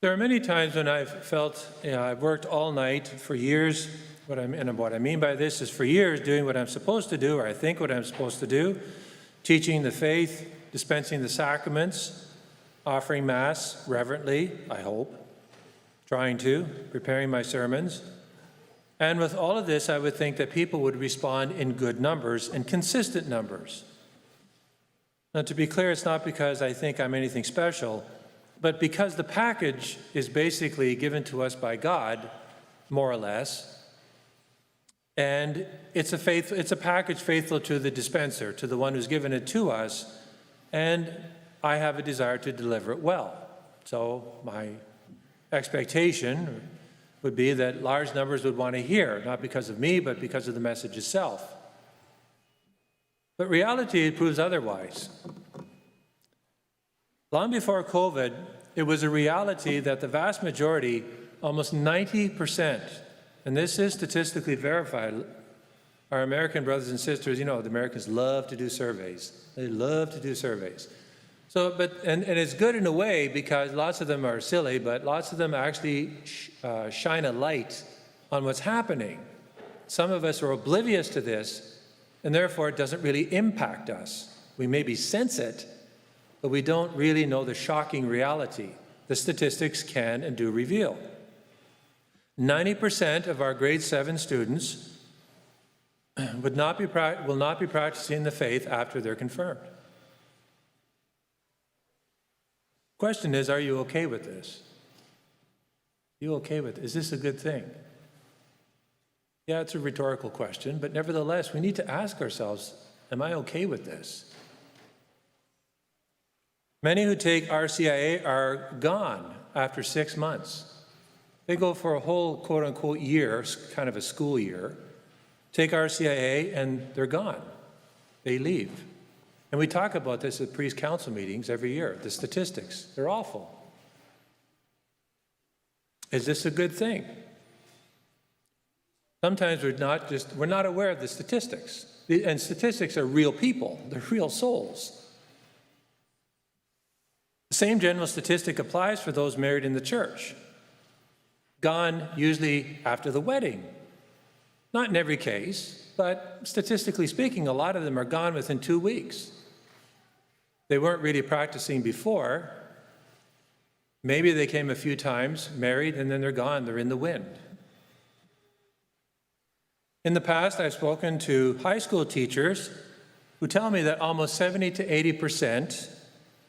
There are many times when I've felt, I've worked all night for years. What I mean by this is for years doing what I'm supposed to do, or I think what I'm supposed to do, teaching the faith, dispensing the sacraments, offering Mass reverently, I hope, preparing my sermons. And with all of this, I would think that people would respond in good numbers and consistent numbers. Now, to be clear, it's not because I think I'm anything special, but because the package is basically given to us by God, more or less, and it's a package faithful to the dispenser, to the one who's given it to us, and I have a desire to deliver it well. So my expectation would be that large numbers would want to hear, not because of me, but because of the message itself. But reality proves otherwise. Long before COVID, it was a reality that the vast majority, almost 90%, and this is statistically verified, our American brothers and sisters, the Americans love to do surveys. They love to do surveys. So, and it's good in a way because lots of them are silly, but lots of them actually shine a light on what's happening. Some of us are oblivious to this, and therefore it doesn't really impact us. We maybe sense it, but we don't really know the shocking reality the statistics can and do reveal. 90% of our grade 7 students will not be practicing the faith after they're confirmed. Question is, are you okay with this? Are you okay with it? Is this a good thing? Yeah, it's a rhetorical question, but nevertheless, we need to ask ourselves, am I okay with this? Many who take RCIA are gone after 6 months. They go for a whole quote-unquote year, kind of a school year, take RCIA, and they're gone. They leave. And we talk about this at priest council meetings every year, the statistics. They're awful. Is this a good thing? Sometimes we're not aware of the statistics. And statistics are real people. They're real souls. The same general statistic applies for those married in the church. Gone usually after the wedding. Not in every case, but statistically speaking, a lot of them are gone within 2 weeks. They weren't really practicing before. Maybe they came a few times, married, and then they're gone. They're in the wind. In the past, I've spoken to high school teachers who tell me that almost 70 to 80%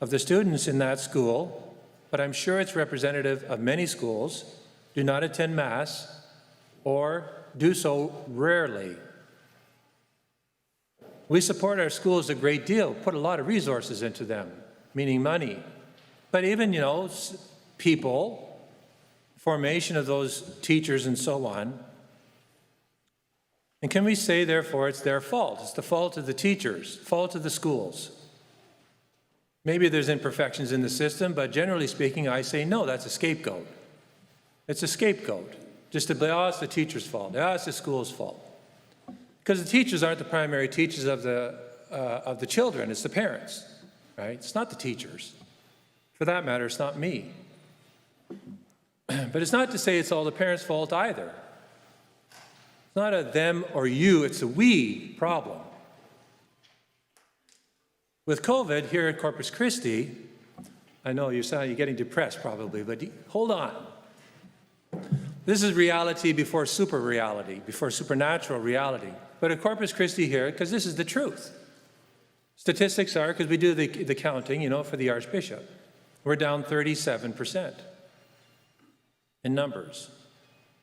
of the students in that school, but I'm sure it's representative of many schools, do not attend Mass or do so rarely. We support our schools a great deal, put a lot of resources into them, meaning money. But even, people, formation of those teachers and so on. And can we say, therefore, it's their fault? It's the fault of the teachers, fault of the schools. Maybe there's imperfections in the system, but generally speaking, I say, no, that's a scapegoat. It's a scapegoat. Just to blame, it's the teacher's fault. It's the school's fault. Because the teachers aren't the primary teachers of the children. It's the parents, right? It's not the teachers. For that matter, it's not me. But it's not to say it's all the parents' fault either. It's not a them or you, it's a we problem. With COVID here at Corpus Christi, I know you're getting depressed probably, but hold on. This is reality before super reality, before supernatural reality. But at Corpus Christi here, because this is the truth. Statistics are, because we do the counting, for the Archbishop, we're down 37% in numbers.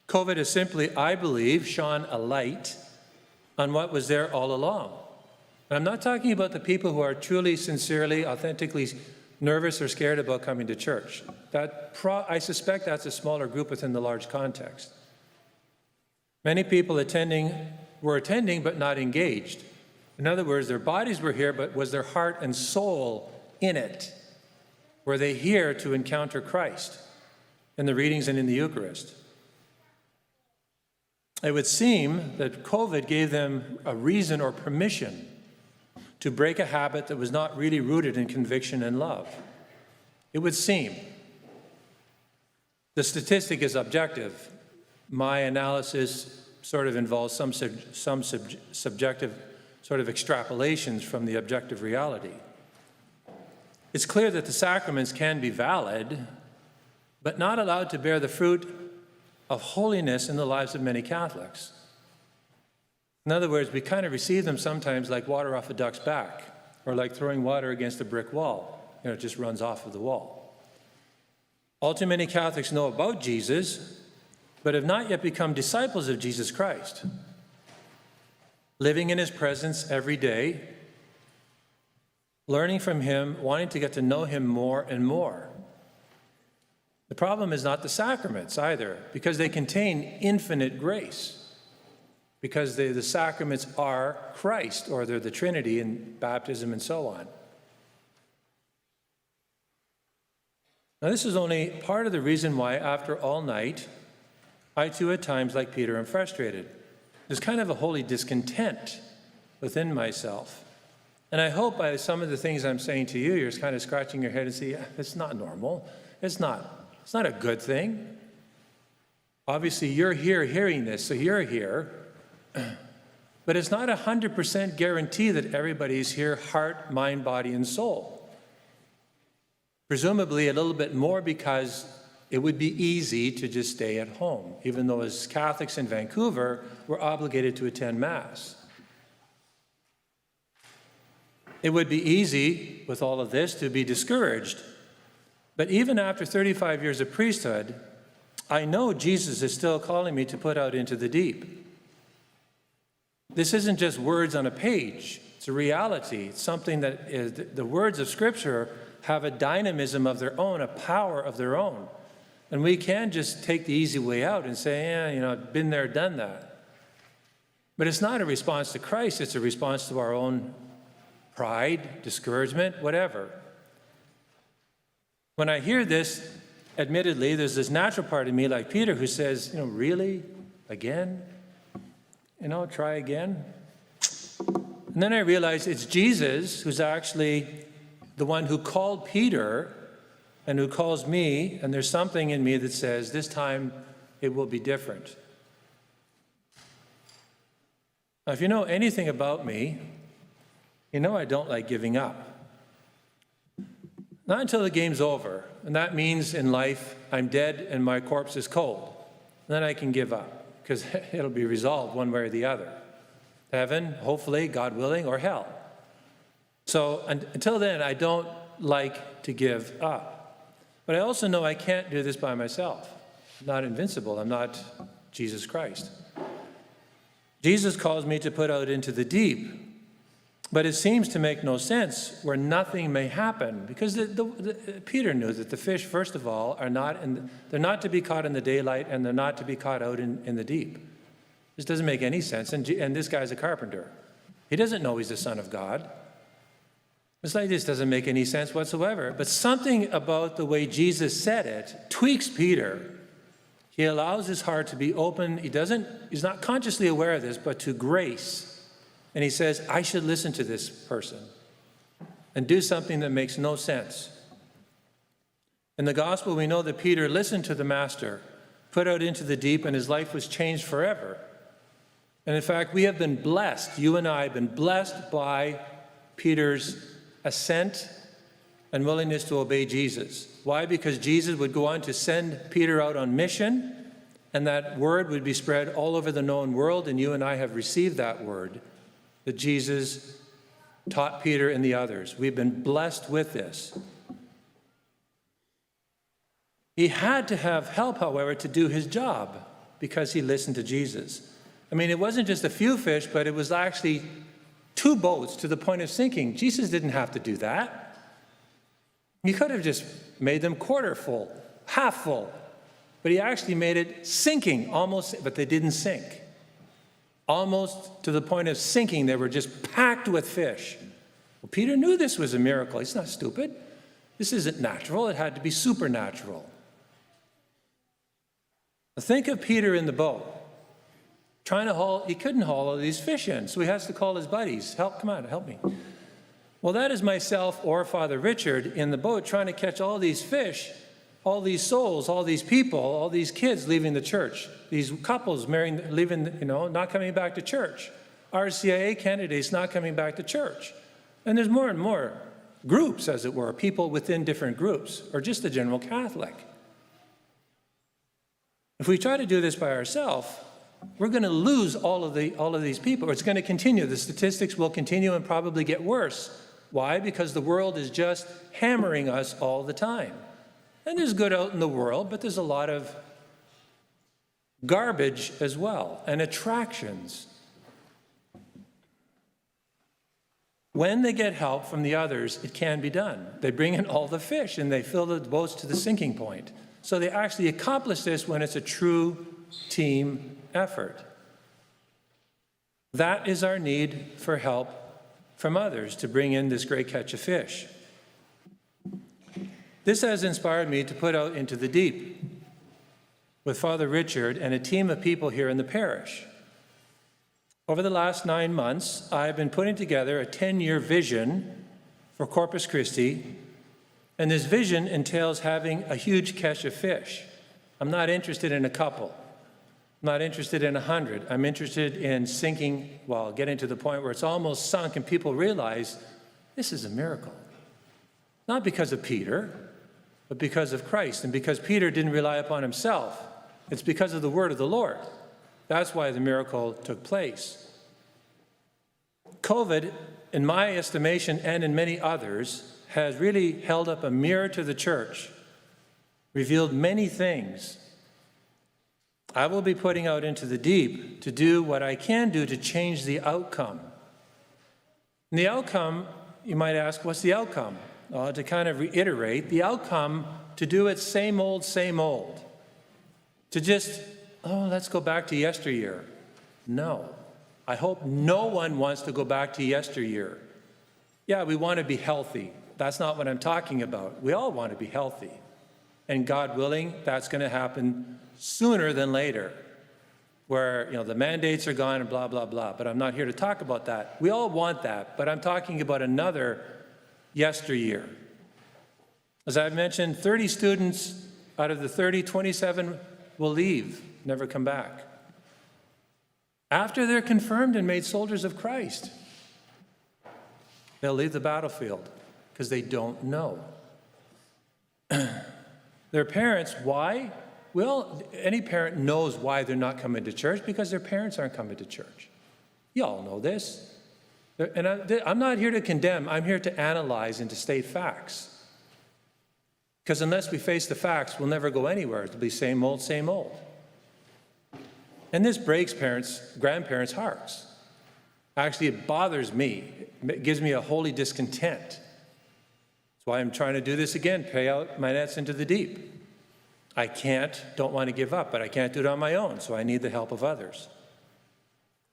COVID has simply, I believe, shone a light on what was there all along. And I'm not talking about the people who are truly, sincerely, authentically nervous or scared about coming to church. I suspect that's a smaller group within the large context. Many people were attending but not engaged. In other words, their bodies were here, but was their heart and soul in it? Were they here to encounter Christ in the readings and in the Eucharist? It would seem that COVID gave them a reason or permission to break a habit that was not really rooted in conviction and love. It would seem. The statistic is objective. My analysis sort of involves some subjective sort of extrapolations from the objective reality. It's clear that the sacraments can be valid, but not allowed to bear the fruit of holiness in the lives of many Catholics. In other words, we kind of receive them sometimes like water off a duck's back, or like throwing water against a brick wall. It just runs off of the wall. All too many Catholics know about Jesus, but have not yet become disciples of Jesus Christ, living in his presence every day, learning from him, wanting to get to know him more and more. The problem is not the sacraments either, because they contain infinite grace, because the sacraments are Christ, or they're the Trinity in baptism and so on. Now, this is only part of the reason why, after all night, I too at times, like Peter, am frustrated. There's kind of a holy discontent within myself. And I hope by some of the things I'm saying to you, you're kind of scratching your head and say, yeah, it's not normal. It's not a good thing. Obviously, you're here hearing this, so you're here. But it's not 100% guarantee that everybody's here, heart, mind, body, and soul. Presumably a little bit more because it would be easy to just stay at home, even though as Catholics in Vancouver, we're obligated to attend Mass. It would be easy with all of this to be discouraged. But even after 35 years of priesthood, I know Jesus is still calling me to put out into the deep. This isn't just words on a page. It's a reality. It's something that is, the words of Scripture have a dynamism of their own, a power of their own. And we can just take the easy way out and say, yeah, been there, done that. But it's not a response to Christ. It's a response to our own pride, discouragement, whatever. When I hear this, admittedly, there's this natural part of me like Peter who says, really? Again? Try again? And then I realize it's Jesus who's actually the one who called Peter and who calls me, and there's something in me that says, this time it will be different. Now, if you know anything about me, you know I don't like giving up. Not until the game's over, and that means in life I'm dead and my corpse is cold. Then I can give up, because it'll be resolved one way or the other. Heaven, hopefully, God willing, or hell. So until then, I don't like to give up. But I also know I can't do this by myself. I'm not invincible. I'm not Jesus Christ. Jesus calls me to put out into the deep. But it seems to make no sense where nothing may happen. Because Peter knew that the fish, first of all, they're not to be caught in the daylight, and they're not to be caught out in the deep. This doesn't make any sense. And this guy's a carpenter. He doesn't know he's the Son of God. It's like this doesn't make any sense whatsoever. But something about the way Jesus said it tweaks Peter. He allows his heart to be open. He's not consciously aware of this, but to grace. And he says, I should listen to this person and do something that makes no sense. In the gospel, we know that Peter listened to the master, put out into the deep, and his life was changed forever. And in fact, we have been blessed, you and I have been blessed by Peter's assent and willingness to obey Jesus. Why? Because Jesus would go on to send Peter out on mission, and that word would be spread all over the known world, and you and I have received that word that Jesus taught Peter and the others. We've been blessed with this. He had to have help, however, to do his job because he listened to Jesus. I mean, it wasn't just a few fish, but it was actually 2 boats to the point of sinking. Jesus didn't have to do that. He could have just made them quarter full, half full. But he actually made it sinking almost, but they didn't sink. Almost to the point of sinking, they were just packed with fish. Well, Peter knew this was a miracle. He's not stupid. This isn't natural. It had to be supernatural. Now think of Peter in the boat. He couldn't haul all these fish in, so he has to call his buddies. Come on, help me. Well, that is myself or Father Richard in the boat trying to catch all these fish, all these souls, all these people, all these kids leaving the church, these couples marrying, leaving, not coming back to church, RCIA candidates not coming back to church. And there's more and more groups, as it were, people within different groups, or just the general Catholic. If we try to do this by ourselves, we're going to lose all of these people. It's going to continue. The statistics will continue and probably get worse. Why? Because the world is just hammering us all the time. And there's good out in the world, but there's a lot of garbage as well, and attractions. When they get help from the others, it can be done. They bring in all the fish and they fill the boats to the sinking point. So they actually accomplish this when it's a true team effort. That is our need for help from others to bring in this great catch of fish. This has inspired me to put out into the deep with Father Richard and a team of people here in the parish. Over the last 9 months, I've been putting together a 10-year vision for Corpus Christi, and this vision entails having a huge catch of fish. I'm not interested in a couple. I'm not interested in 100. I'm interested in getting to the point where it's almost sunk and people realize this is a miracle. Not because of Peter, but because of Christ, and because Peter didn't rely upon himself. It's because of the word of the Lord. That's why the miracle took place. COVID, in my estimation and in many others, has really held up a mirror to the church, revealed many things. I will be putting out into the deep to do what I can do to change the outcome. And the outcome, you might ask, what's the outcome? To kind of reiterate, the outcome to do it same old, same old. To just, let's go back to yesteryear. No. I hope no one wants to go back to yesteryear. Yeah, we want to be healthy. That's not what I'm talking about. We all want to be healthy. And God willing, that's going to happen sooner than later, where the mandates are gone and blah, blah, blah. But I'm not here to talk about that. We all want that, but I'm talking about another yesteryear. As I've mentioned, 30 students out of the 30, 27 will leave, never come back. After they're confirmed and made soldiers of Christ, they'll leave the battlefield because they don't know. Their parents, why? Well, any parent knows why they're not coming to church, because their parents aren't coming to church. You all know this. And I'm not here to condemn. I'm here to analyze and to state facts. Because unless we face the facts, we'll never go anywhere. It'll be same old, same old. And this breaks grandparents' hearts. Actually, it bothers me. It gives me a holy discontent. That's why I'm trying to do this again, pay out my nets into the deep. I don't want to give up, but I can't do it on my own, so I need the help of others.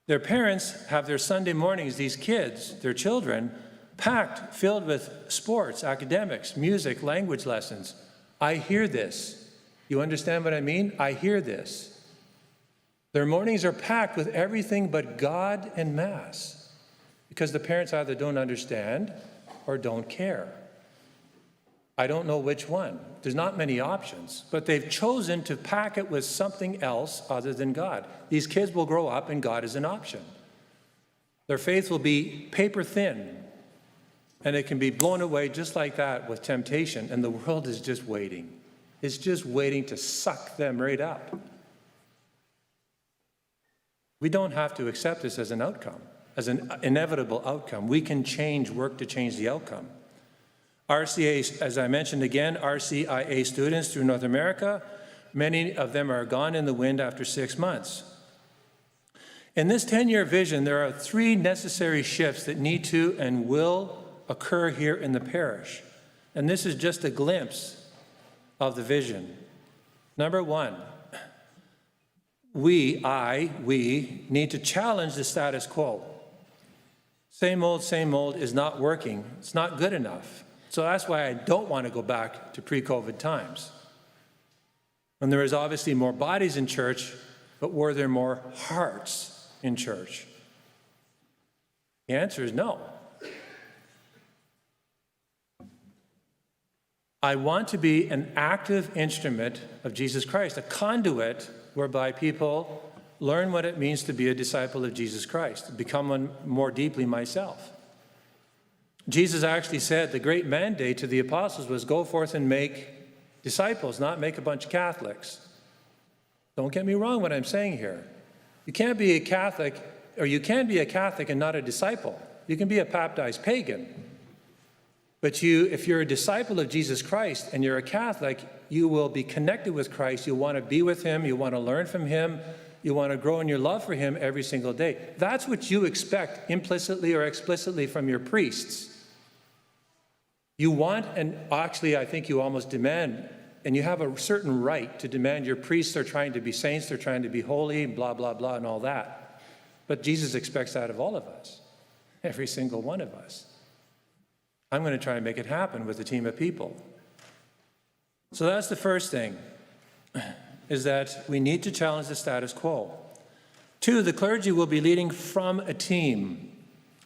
Their parents have their Sunday mornings, these kids, their children, packed, filled with sports, academics, music, language lessons. I hear this. You understand what I mean? I hear this. Their mornings are packed with everything but God and Mass, because the parents either don't understand or don't care. I don't know which one. There's not many options, but they've chosen to pack it with something else other than God. These kids will grow up and God is an option. Their faith will be paper thin, and it can be blown away just like that with temptation, and the world is just waiting. It's just waiting to suck them right up. We don't have to accept this as an outcome, as an inevitable outcome. We can work to change the outcome. RCA, as I mentioned again, RCIA students through North America, many of them are gone in the wind after 6 months. In this 10-year vision, there are 3 necessary shifts that need to and will occur here in the parish. And this is just a glimpse of the vision. Number 1, we need to challenge the status quo. Same old is not working. It's not good enough. So that's why I don't want to go back to pre-COVID times. And there is obviously more bodies in church, but were there more hearts in church? The answer is no. I want to be an active instrument of Jesus Christ, a conduit whereby people learn what it means to be a disciple of Jesus Christ, become one more deeply myself. Jesus actually said the great mandate to the apostles was go forth and make disciples, not make a bunch of Catholics. Don't get me wrong what I'm saying here. You can't be a Catholic, or you can be a Catholic and not a disciple. You can be a baptized pagan. But if you're a disciple of Jesus Christ and you're a Catholic, you will be connected with Christ. You want to be with him. You want to learn from him. You want to grow in your love for him every single day. That's what you expect implicitly or explicitly from your priests. You want, and actually I think you almost demand, and you have a certain right to demand your priests are trying to be saints, they're trying to be holy, blah, blah, blah, and all that. But Jesus expects that of all of us, every single one of us. I'm going to try and make it happen with a team of people. So that's the first thing, is that we need to challenge the status quo. 2, the clergy will be leading from a team.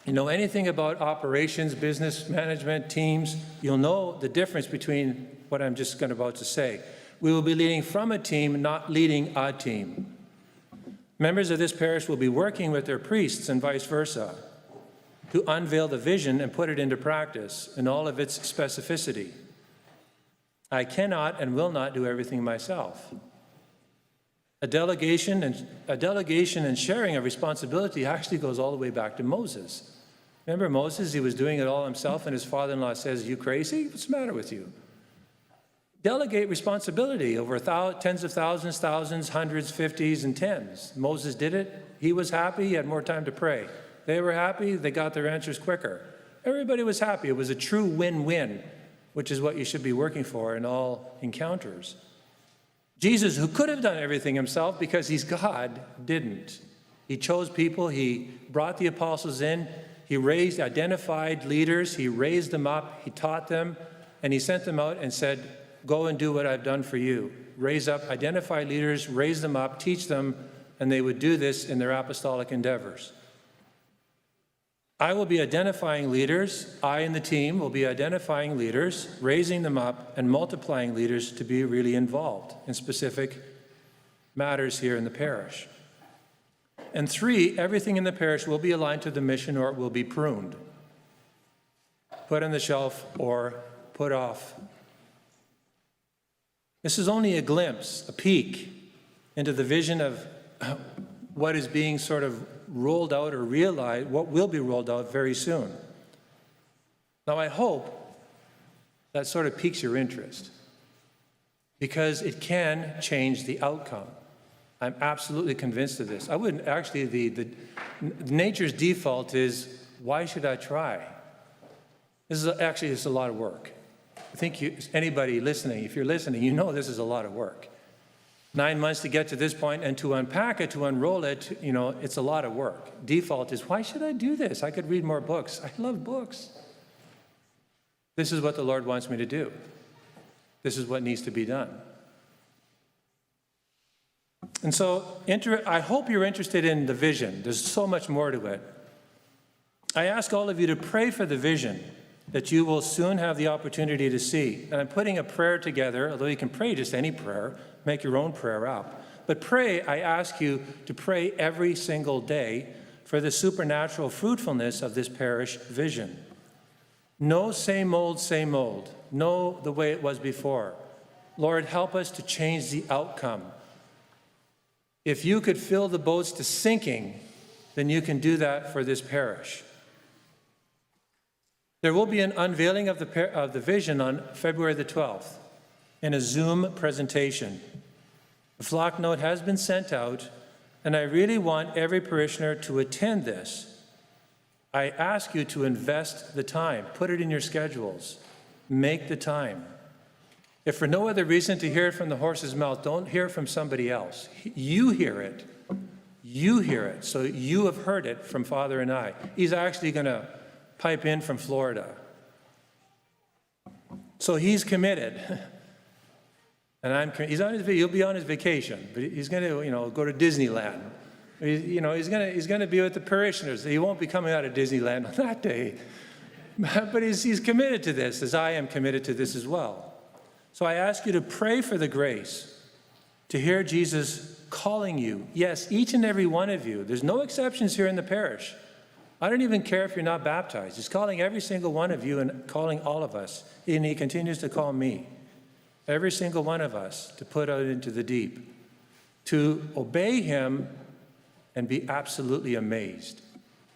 You know anything about operations, business management, teams, you'll know the difference between what I'm just about to say. We will be leading from a team, not leading a team. Members of this parish will be working with their priests and vice versa to unveil the vision and put it into practice in all of its specificity. I cannot and will not do everything myself. A delegation and sharing of responsibility actually goes all the way back to Moses. Remember Moses? He was doing it all himself, and his father-in-law says, "You crazy? What's the matter with you?" Delegate responsibility over tens of thousands, thousands, hundreds, fifties, and tens. Moses did it. He was happy. He had more time to pray. They were happy. They got their answers quicker. Everybody was happy. It was a true win-win, which is what you should be working for in all encounters. Jesus, who could have done everything himself because he's God, didn't. He chose people. He brought the apostles in. He identified leaders. He raised them up. He taught them. And he sent them out and said, go and do what I've done for you. Raise up, identify leaders, raise them up, teach them, and they would do this in their apostolic endeavors. I will be identifying leaders. I and the team will be identifying leaders, raising them up, and multiplying leaders to be really involved in specific matters here in the parish. And 3, everything in the parish will be aligned to the mission, or it will be pruned, put on the shelf, or put off. This is only a glimpse, a peek into the vision of what is being sort of rolled out or realized, what will be rolled out very soon. Now, I hope that sort of piques your interest, because it can change the outcome. I'm absolutely convinced of this. I wouldn't actually, the nature's default is, why should I try? This is a lot of work. I think anybody listening, if you're listening, you know this is a lot of work. 9 months to get to this point, and to unpack it, to unroll it, it's a lot of work. Default is, why should I do this? I could read more books. I love books. This is what the Lord wants me to do. This is what needs to be done. And so I hope you're interested in the vision. There's so much more to it. I ask all of you to pray for the vision that you will soon have the opportunity to see. And I'm putting a prayer together, although you can pray just any prayer, make your own prayer up. But pray, I ask you to pray every single day for the supernatural fruitfulness of this parish vision. No same old, no the way it was before. Lord, help us to change the outcome. If you could fill the boats to sinking, then you can do that for this parish. There will be an unveiling of the vision on February the 12th in a Zoom presentation. The flock note has been sent out, and I really want every parishioner to attend this. I ask you to invest the time. Put it in your schedules. Make the time. If for no other reason to hear it from the horse's mouth, don't hear it from somebody else. You hear it. You hear it. So you have heard it from Father and I. He's actually going to pipe in from Florida. So he's committed. And he'll be on his vacation, but he's going to, go to Disneyland. He's going to be with the parishioners. He won't be coming out of Disneyland on that day. But he's committed to this, as I am committed to this as well. So I ask you to pray for the grace to hear Jesus calling you. Yes, each and every one of you. There's no exceptions here in the parish. I don't even care if you're not baptized. He's calling every single one of you and calling all of us. And he continues to call me, every single one of us, to put out into the deep, to obey him and be absolutely amazed.